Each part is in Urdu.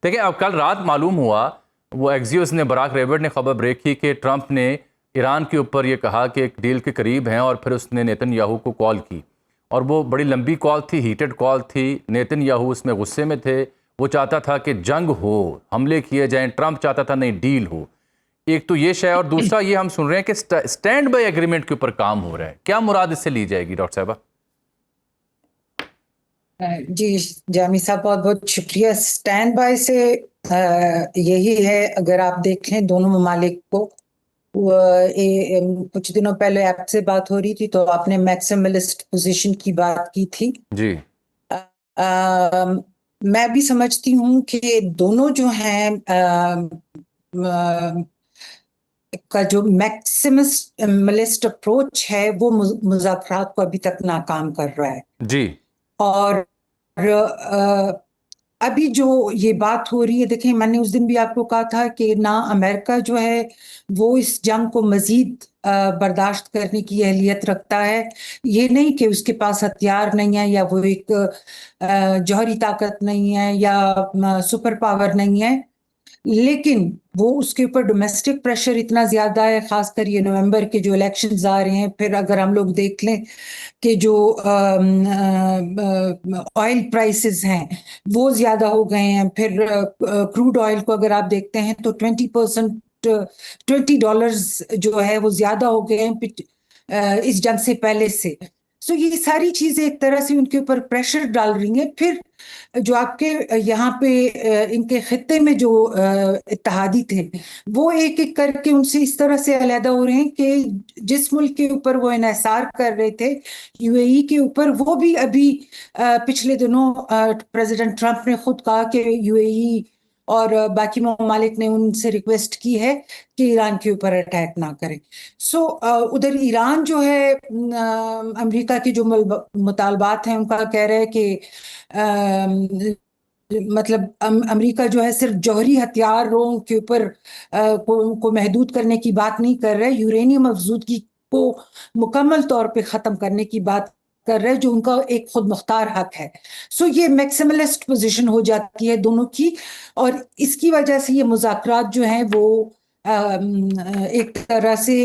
دیکھیں اب کل رات معلوم ہوا، وہ ایکزیوس نے براک ریورڈ نے خبر بریک کی کہ ٹرمپ نے ایران کے اوپر یہ کہا کہ ایک ڈیل کے قریب ہیں، اور پھر اس نے نیتن یاہو کو کال کی، اور وہ بڑی لمبی کال تھی، ہیٹڈ کال تھی۔ نیتن یاہو اس میں غصے میں تھے، وہ چاہتا تھا کہ جنگ ہو، حملے کیے جائیں، ٹرمپ چاہتا تھا نہیں ڈیل ہو۔ ایک تو یہ شے، اور دوسرا یہ ہم سن رہے ہیں کہ اسٹینڈ بائی ایگریمنٹ کے اوپر کام ہو رہا ہے۔ کیا مراد اس سے لی جائے گی ڈاکٹر صاحبہ؟ جی جامی صاحب بہت بہت شکریہ۔ اسٹینڈ بائی سے یہی ہے، اگر آپ دیکھ لیں دونوں ممالک کو، کچھ دنوں پہلے آپ سے بات ہو رہی تھی تو آپ نے میکسیملسٹ پوزیشن کی بات کی تھی۔ جی میں بھی سمجھتی ہوں کہ دونوں جو ہیں کا جو میکسیملسٹ اپروچ ہے وہ مذاکرات کو ابھی تک ناکام کر رہا ہے۔ جی اور ابھی جو یہ بات ہو رہی ہے، دیکھیں میں نے اس دن بھی آپ کو کہا تھا کہ نہ امریکہ جو ہے وہ اس جنگ کو مزید برداشت کرنے کی اہلیت رکھتا ہے۔ یہ نہیں کہ اس کے پاس ہتھیار نہیں ہے، یا وہ ایک جوہری طاقت نہیں ہے، یا سپر پاور نہیں ہے، لیکن وہ اس کے اوپر ڈومیسٹک پریشر اتنا زیادہ ہے، خاص کر یہ نومبر کے جو الیکشنز آ رہے ہیں۔ پھر اگر ہم لوگ دیکھ لیں کہ جو آئل پرائسز ہیں وہ زیادہ ہو گئے ہیں، پھر کروڈ آئل کو اگر آپ دیکھتے ہیں تو 20% جو ہے وہ زیادہ ہو گئے ہیں اس جنگ سے پہلے سے۔ سو یہ ساری چیزیں ایک طرح سے ان کے اوپر پریشر ڈال رہی ہیں۔ پھر جو آپ کے یہاں پہ ان کے خطے میں جو اتحادی تھے وہ ایک ایک کر کے ان سے اس طرح سے علیحدہ ہو رہے ہیں کہ جس ملک کے اوپر وہ انحصار کر رہے تھے، یو اے ای کے اوپر، وہ بھی ابھی پچھلے دنوں پریزیڈنٹ ٹرمپ نے خود کہا کہ یو اے ای اور باقی ممالک نے ان سے ریکویسٹ کی ہے کہ ایران کے اوپر اٹیک نہ کریں۔ سو ادھر ایران جو ہے امریکہ کے جو مطالبات ہیں ان کا کہہ رہے ہیں کہ مطلب امریکہ جو ہے صرف جوہری ہتھیاروں کے اوپر کو محدود کرنے کی بات نہیں کر رہے، یورینیم افزودگی کو مکمل طور پہ ختم کرنے کی بات کر رہے، جو ان کا ایک خود مختار حق ہے۔ سو یہ میکسیملسٹ پوزیشن ہو جاتی ہے دونوں کی، اور اس کی وجہ سے یہ مذاکرات جو ہیں وہ ایک طرح سے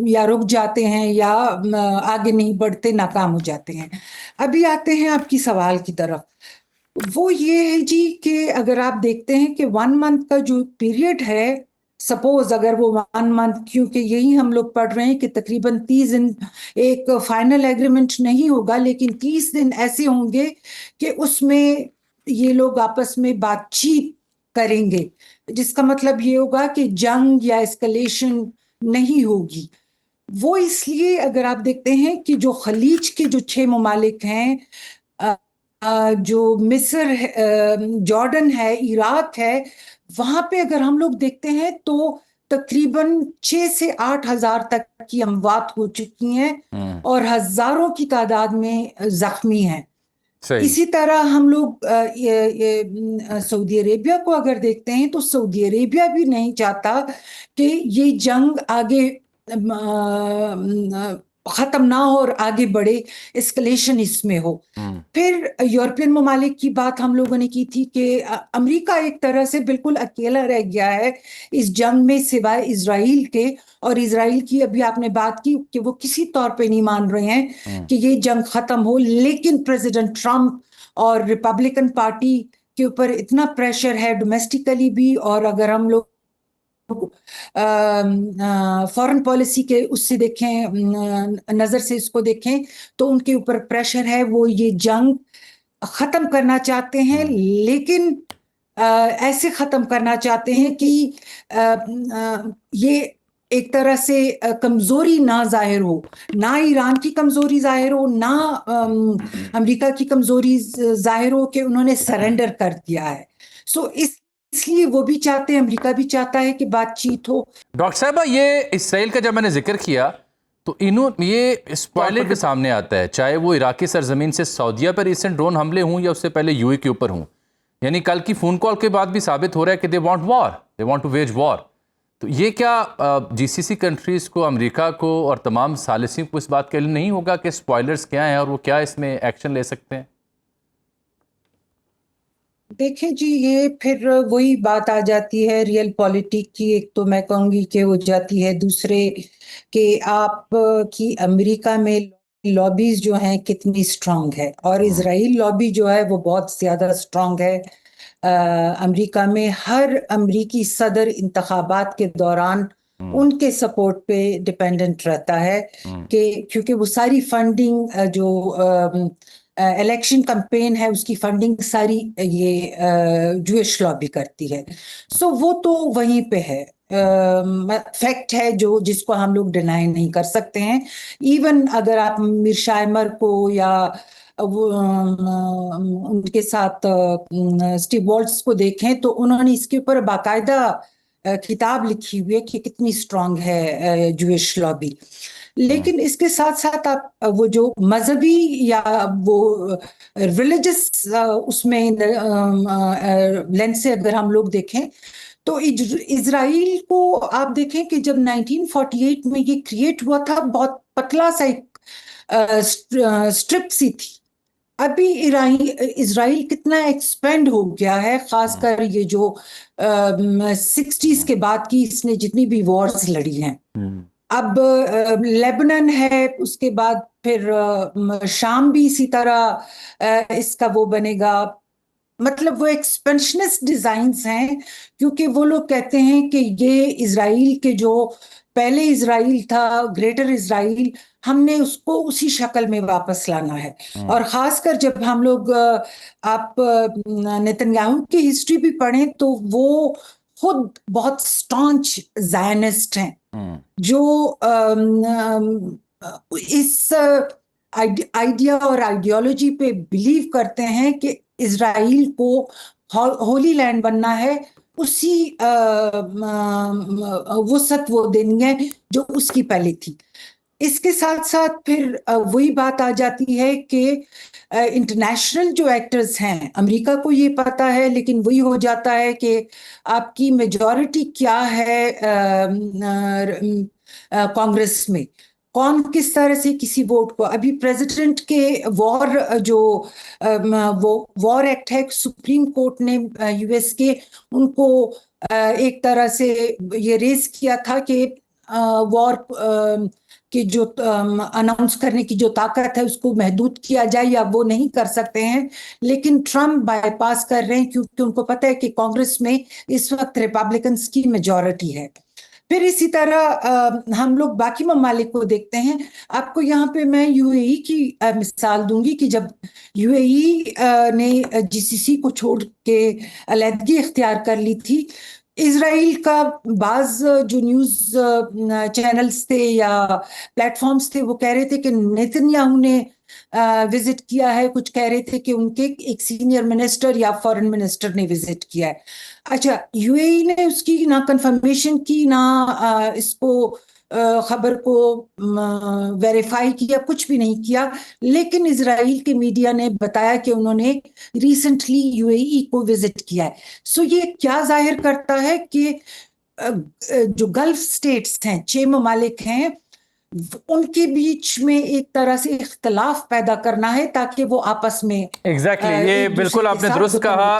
یا رک جاتے ہیں یا آگے نہیں بڑھتے، ناکام ہو جاتے ہیں۔ ابھی آتے ہیں آپ کی سوال کی طرف، وہ یہ ہے جی کہ اگر آپ دیکھتے ہیں کہ 1 منتھ کا جو پیریڈ ہے، سپوز اگر وہ 1 منتھ، کیونکہ یہی ہم لوگ پڑھ رہے ہیں کہ تقریباً 30 دن ایک فائنل ایگریمنٹ نہیں ہوگا، لیکن 30 دن ایسے ہوں گے کہ اس میں یہ لوگ آپس میں بات چیت کریں گے، جس کا مطلب یہ ہوگا کہ جنگ یا اسکلیشن نہیں ہوگی۔ وہ اس لیے اگر آپ دیکھتے ہیں کہ جو خلیج کے جو 6 ممالک ہیں، جو مصر، جارڈن ہے، عراق ہے، وہاں پہ اگر ہم لوگ دیکھتے ہیں تو تقریباً 6 سے 8 ہزار تک کی اموات ہو چکی ہیں اور ہزاروں کی تعداد میں زخمی ہیں۔ صحیح۔ اسی طرح ہم لوگ سعودی عربیہ کو اگر دیکھتے ہیں تو سعودی عربیہ بھی نہیں چاہتا کہ یہ جنگ آگے ختم نہ ہو اور آگے بڑھے، اسکلیشن اس میں ہو۔ پھر یورپین ممالک کی بات ہم لوگوں نے کی تھی کہ امریکہ ایک طرح سے بالکل اکیلا رہ گیا ہے اس جنگ میں سوائے اسرائیل کے، اور اسرائیل کی ابھی آپ نے بات کی کہ وہ کسی طور پہ نہیں مان رہے ہیں کہ یہ جنگ ختم ہو، لیکن پریزیڈنٹ ٹرمپ اور ریپبلکن پارٹی کے اوپر اتنا پریشر ہے ڈومیسٹیکلی بھی، اور اگر ہم لوگ فورن پالیسی کے اس سے دیکھیں، نظر سے اس کو دیکھیں، تو ان کے اوپر پریشر ہے، وہ یہ جنگ ختم کرنا چاہتے ہیں، لیکن ایسے ختم کرنا چاہتے ہیں کہ یہ ایک طرح سے کمزوری نہ ظاہر ہو، نہ ایران کی کمزوری ظاہر ہو، نہ امریکہ کی کمزوری ظاہر ہو کہ انہوں نے سرنڈر کر دیا ہے۔ سو اس لیے وہ بھی چاہتے ہیں، امریکہ بھی چاہتا ہے کہ بات چیت ہو۔ ڈاکٹر صاحبہ، یہ اسرائیل کا جب میں نے ذکر کیا تو یہ اس طور پر سامنے آتا ہے، چاہے وہ عراقی سرزمین سے سعودیہ پر ریسنٹ ڈرون حملے ہوں یا اس سے پہلے یو اے کے اوپر ہوں، یعنی کل کی فون کال کے بعد بھی ثابت ہو رہا ہے کہ they want to wage war۔ تو یہ کیا جی سی سی کنٹریز کو، امریکہ کو اور تمام ثالثین کو اس بات کے علم نہیں ہوگا کہ سپوائلرز کیا ہیں اور وہ کیا اس میں ایکشن لے سکتے ہیں؟ دیکھیں جی، یہ پھر وہی بات آ جاتی ہے ریئل پالیٹک کی. ایک تو میں کہوں گی کہ وہ جاتی ہے، دوسرے کہ آپ کی امریکہ میں لابیز جو ہیں کتنی سٹرونگ ہے، اور اسرائیل لابی جو ہے وہ بہت زیادہ سٹرونگ ہے. امریکہ میں ہر امریکی صدر انتخابات کے دوران ان کے سپورٹ پہ ڈپینڈنٹ رہتا ہے، کہ کیونکہ وہ ساری فنڈنگ جو الیکشن کمپین ہے اس کی فنڈنگ ساری یہ جوئش لابی کرتی ہے. سو وہ تو وہیں پہ ہے، فیکٹ ہے جو جس کو ہم لوگ ڈینائی نہیں کر سکتے ہیں. ایون اگر آپ میرشائمر کو یا ان کے ساتھ اسٹیو والٹس کو دیکھیں تو انہوں نے اس کے اوپر باقاعدہ کتاب لکھی ہوئی ہے کہ کتنی سٹرونگ ہے جوئش لابی. لیکن اس کے ساتھ ساتھ آپ وہ جو مذہبی یا وہ ریلیجس اس میں لینس سے اگر ہم لوگ دیکھیں تو اسرائیل کو آپ دیکھیں کہ جب 1948 میں یہ کریٹ ہوا تھا بہت پتلا سا ایک سٹرپ سی تھی. ابھی اسرائیل کتنا ایکسپینڈ ہو گیا ہے، خاص کر یہ جو 60s کے بعد کی اس نے جتنی بھی وارز لڑی ہیں. اب لیبنن ہے، اس کے بعد پھر شام بھی اسی طرح اس کا وہ بنے گا. مطلب وہ ایکسپینشنسٹ ڈیزائنز ہیں، کیونکہ وہ لوگ کہتے ہیں کہ یہ اسرائیل کے جو پہلے اسرائیل تھا، گریٹر اسرائیل، ہم نے اس کو اسی شکل میں واپس لانا ہے. اور خاص کر جب ہم لوگ آپ نیتن یاہو کی ہسٹری بھی پڑھیں تو وہ خود بہت سٹانچ زائنسٹ ہیں، جو اس آئیڈیا اور آئیڈیالوجی پہ بلیو کرتے ہیں کہ اسرائیل کو ہولی لینڈ بننا ہے، اسی وسعت وہ دینی ہے جو اس کی پہلے تھی. اس کے ساتھ ساتھ پھر وہی بات آ جاتی ہے کہ انٹرنیشنل جو ایکٹرز ہیں، امریکہ کو یہ پتا ہے، لیکن وہی ہو جاتا ہے کہ آپ کی میجورٹی کیا ہے کانگریس میں، کون کس طرح سے کسی ووٹ کو. ابھی پریزیڈنٹ کے جو وار ایکٹ ہے، سپریم کورٹ نے یو ایس کے ان کو ایک طرح سے یہ ریز کیا تھا کہ وار کہ جو اناؤنس کرنے کی جو طاقت ہے اس کو محدود کیا جائے، یا وہ نہیں کر سکتے ہیں. لیکن ٹرمپ بائی پاس کر رہے ہیں کیونکہ ان کو پتہ ہے کہ کانگریس میں اس وقت ریپبلکنز کی میجورٹی ہے. پھر اسی طرح ہم لوگ باقی ممالک کو دیکھتے ہیں. آپ کو یہاں پہ میں یو اے ای کی مثال دوں گی کہ جب یو اے ای نے جی سی سی کو چھوڑ کے علیحدگی اختیار کر لی تھی، اسرائیل کا بعض جو نیوز چینلز تھے یا پلیٹ فارمز تھے وہ کہہ رہے تھے کہ نیتن یاہو نے وزٹ کیا ہے، کچھ کہہ رہے تھے کہ ان کے ایک سینئر منسٹر یا فورن منسٹر نے وزٹ کیا ہے. اچھا، یو اے ای نے اس کی نہ کنفرمیشن کی، نہ اس کو خبر کو ویریفائی کیا، کچھ بھی نہیں کیا. لیکن اسرائیل کے میڈیا نے بتایا کہ انہوں نے ریسنٹلی یو اے ای کو وزٹ کیا ہے. سو یہ کیا ظاہر کرتا ہے کہ جو گلف سٹیٹس ہیں، 6 ممالک ہیں، ان کے بیچ میں ایک طرح سے اختلاف پیدا کرنا ہے تاکہ وہ آپس میں ایگزیکٹلی، یہ بالکل آپ نے درست کہا.